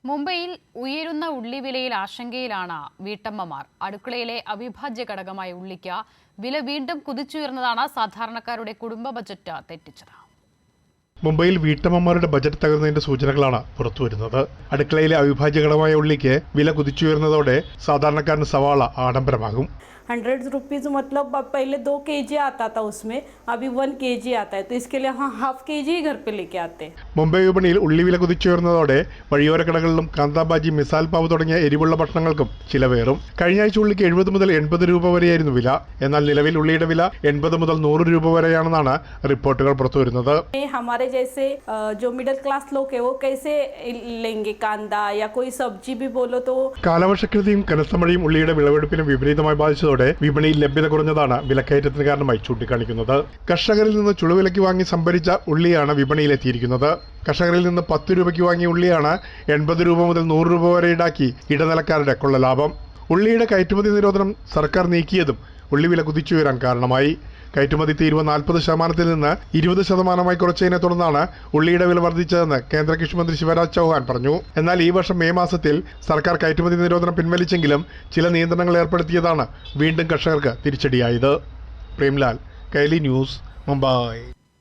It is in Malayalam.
മുംബൈയിൽ ഉയരുന്ന ഉള്ളിവിലയിൽ ആശങ്കയിലാണ് വീട്ടമ്മമാർ. അടുക്കളയിലെ അവിഭാജ്യ ഘടകമായ ഉള്ളിക്ക് വില വീണ്ടും കുതിച്ചുയർന്നതാണ് സാധാരണക്കാരുടെ കുടുംബ ബജറ്റ് തെറ്റിച്ചത്. മുംബൈയിൽ വീട്ടമ്മമാരുടെ ബജറ്റ് തകർന്നതിന്റെ സൂചനകളാണ് പുറത്തുവരുന്നത്. അടുക്കളയിലെ അവിഭാജ്യ ഘടകമായ ഉള്ളിക്ക് വില കുതിച്ചുയർന്നതോടെ സാധാരണക്കാരന് സവാള ആഡംബരമാകും. 100 रुपीज़ मतलब पहले 2 kg आता था, उसमें अभी 1 kg आता है, तो इसके लिए हम हाफ kg ही घर पे लेके आते हैं. മുംബൈ വിപണിയിൽ ഉള്ളി വില കുതിച്ചുയർന്നതോടെ വഴിയോര കടകളിലും കാന്താബാജി, മിസാൽ പാവ് തുടങ്ങിയ എരിവുള്ള ഭക്ഷണങ്ങൾക്കും ചിലവേറും. കഴിഞ്ഞ ആഴ്ച ഉള്ളിക്ക് 70 മുതൽ 80 രൂപ വരെയായിരുന്നു വില. എന്നാൽ നിലവിൽ ഉള്ളിയുടെ വില 80 മുതൽ 100 രൂപ വരെയാണെന്നാണ് റിപ്പോർട്ടുകൾ പുറത്തുവരുന്നത്. हमारे जैसे जो मिडिल क्लास लोग है वो कैसे लेंगे कांदा या कोई सब्जी भी बोलो तो. കാലവർഷക്കെടുതിയും കനത്ത മഴയും ഉള്ളിയുടെ വിളവെടുപ്പിനും വിപരീതമായി ബാധിച്ചതോടെ വിപണിയിൽ ലഭ്യത കുറഞ്ഞതാണ് വിലക്കയറ്റത്തിന് കാരണമായി ചൂണ്ടിക്കാണിക്കുന്നത്. കർഷകരിൽ നിന്ന് ചുളുവിലയ്ക്ക് വാങ്ങി സംഭരിച്ച ഉള്ളിയാണ് വിപണിയിലെത്തിയിരിക്കുന്നത്. കർഷകരിൽ നിന്ന് 10 രൂപയ്ക്ക് വാങ്ങിയ ഉള്ളിയാണ് 80 രൂപ മുതൽ 100 രൂപ വരെ ഈടാക്കി ഇടനിലക്കാരുടെ കൊള്ള ലാഭം. ഉള്ളിയുടെ കയറ്റുമതി നിരോധനം സർക്കാർ നീക്കിയതും ഉള്ളി വില കുതിച്ചുയരാൻ കാരണമായി. കയറ്റുമതി തീരുവ 40% നിന്ന് 20% കുറച്ചതിനെ തുടർന്നാണ് ഉള്ളിയുടെ വില വർദ്ധിച്ചതെന്ന് കേന്ദ്ര കൃഷിമന്ത്രി ശിവരാജ് ചൗഹാൻ പറഞ്ഞു. എന്നാൽ ഈ വർഷം മെയ് മാസത്തിൽ സർക്കാർ കയറ്റുമതി നിരോധനം പിൻവലിച്ചെങ്കിലും ചില നിയന്ത്രണങ്ങൾ ഏർപ്പെടുത്തിയതാണ് വീണ്ടും കർഷകർക്ക് തിരിച്ചടിയായത്. പ്രേംലാൽ, കൈലി ന്യൂസ്, മുംബൈ.